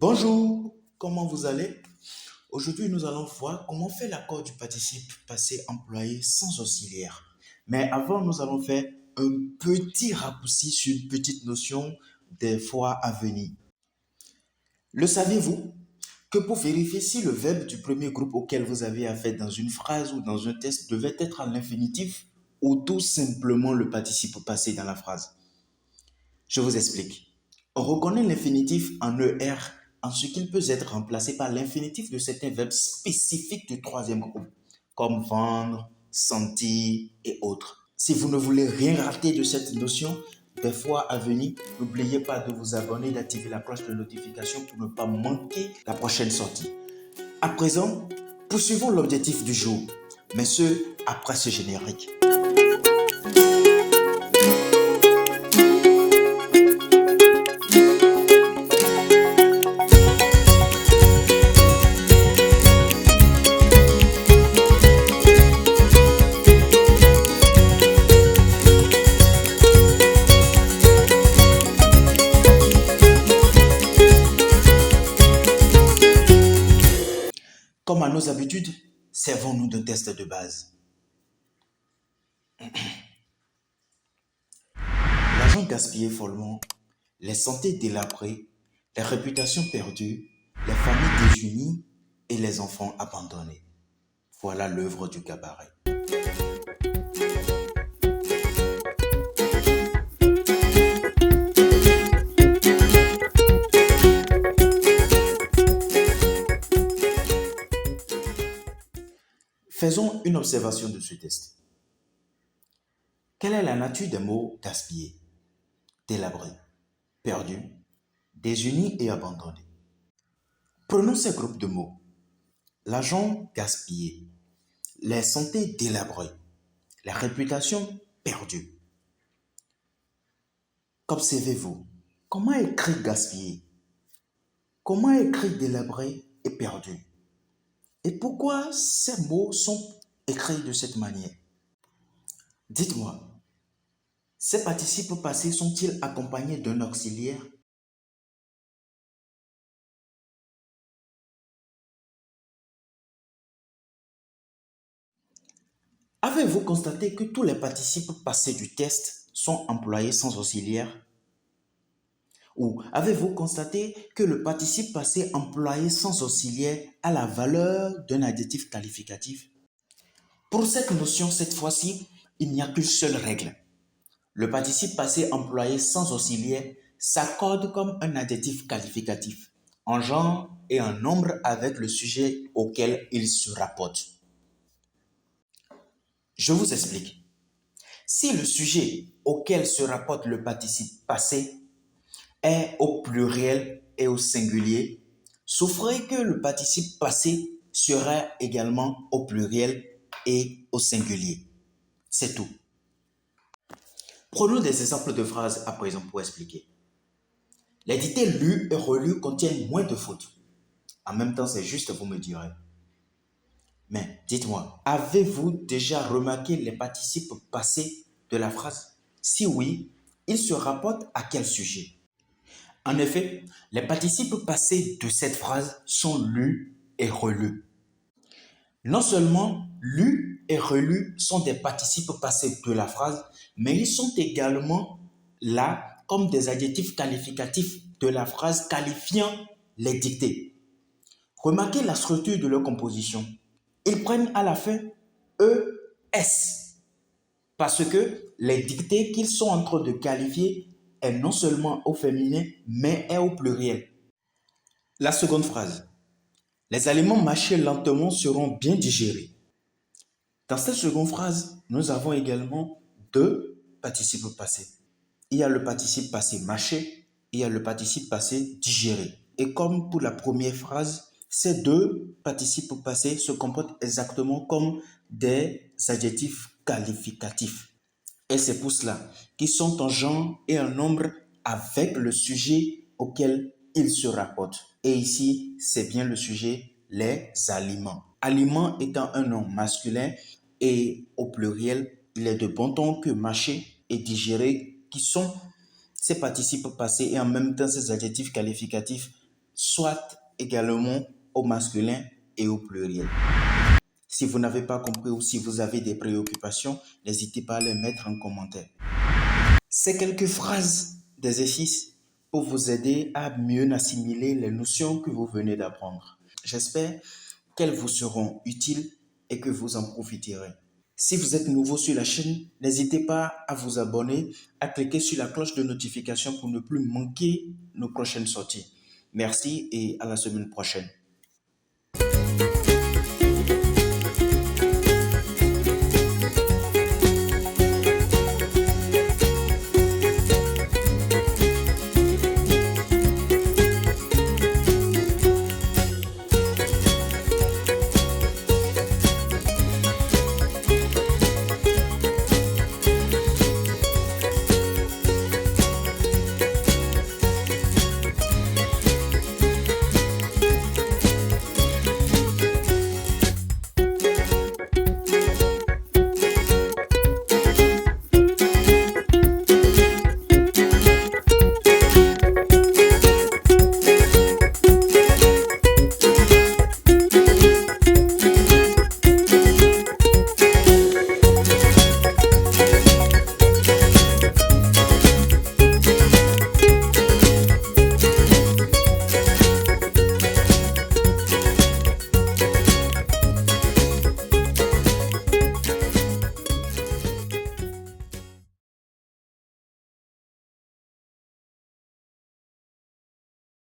Bonjour, comment vous allez? Aujourd'hui, nous allons voir comment faire l'accord du participe passé employé sans auxiliaire. Mais avant, nous allons faire un petit raccourci sur une petite notion des fois à venir. Le saviez-vous que pour vérifier si le verbe du premier groupe auquel vous avez affaire dans une phrase ou dans un texte devait être à l'infinitif ou tout simplement le participe passé dans la phrase? Je vous explique. On reconnaît l'infinitif en ER en ce qu'il peut être remplacé par l'infinitif de certains verbes spécifiques du troisième groupe, comme vendre, sentir et autres. Si vous ne voulez rien rater de cette notion des fois à venir, n'oubliez pas de vous abonner et d'activer la cloche de notification pour ne pas manquer la prochaine sortie. À présent, poursuivons l'objectif du jour, mais ce, après ce générique. Comme à nos habitudes, servons-nous d'un test de base. L'argent gaspillé follement, les santé délabrées, les réputations perdues, les familles désunies et les enfants abandonnés. Voilà l'œuvre du cabaret. Faisons une observation de ce test. Quelle est la nature des mots gaspillés, délabrés, perdus, désunis et abandonnés? Prenons ces groupes de mots. L'argent gaspillé, les santé délabrées, la réputation perdue. Qu'observez-vous? Comment écrire gaspillé? Comment écrire délabré et perdu? Et pourquoi ces mots sont écrits de cette manière? Dites-moi, ces participes passés sont-ils accompagnés d'un auxiliaire? Avez-vous constaté que tous les participes passés du test sont employés sans auxiliaire? Ou avez-vous constaté que le participe passé employé sans auxiliaire a la valeur d'un adjectif qualificatif? Pour cette notion, cette fois-ci, il n'y a qu'une seule règle. Le participe passé employé sans auxiliaire s'accorde comme un adjectif qualificatif, en genre et en nombre avec le sujet auquel il se rapporte. Je vous explique. Si le sujet auquel se rapporte le participe passé est au pluriel et au singulier, souffrez que le participe passé sera également au pluriel et au singulier. C'est tout. Prenons des exemples de phrases à présent pour expliquer. Les dictées lues et relues contiennent moins de fautes. En même temps, c'est juste, vous me direz. Mais dites-moi, avez-vous déjà remarqué les participes passés de la phrase? Si oui, ils se rapportent à quel sujet? En effet, les participes passés de cette phrase sont lus et relus. Non seulement lus et relus sont des participes passés de la phrase, mais ils sont également là comme des adjectifs qualificatifs de la phrase qualifiant les dictées. Remarquez la structure de leur composition. Ils prennent à la fin ES parce que les dictées qu'ils sont en train de qualifier est non seulement au féminin, mais est au pluriel. La seconde phrase. Les aliments mâchés lentement seront bien digérés. Dans cette seconde phrase, nous avons également deux participes passés. Il y a le participe passé mâché et il y a le participe passé digéré. Et comme pour la première phrase, ces deux participes passés se comportent exactement comme des adjectifs qualificatifs. Et c'est pour cela qu'ils sont en genre et en nombre avec le sujet auquel ils se rapportent. Et ici, c'est bien le sujet, les aliments. Aliments étant un nom masculin et au pluriel, il est de bon ton que mâcher et digérer qui sont ces participes passés et en même temps ces adjectifs qualificatifs soit également au masculin et au pluriel. Si vous n'avez pas compris ou si vous avez des préoccupations, n'hésitez pas à les mettre en commentaire. Ces quelques phrases d'exercice pour vous aider à mieux assimiler les notions que vous venez d'apprendre. J'espère qu'elles vous seront utiles et que vous en profiterez. Si vous êtes nouveau sur la chaîne, n'hésitez pas à vous abonner, à cliquer sur la cloche de notification pour ne plus manquer nos prochaines sorties. Merci et à la semaine prochaine.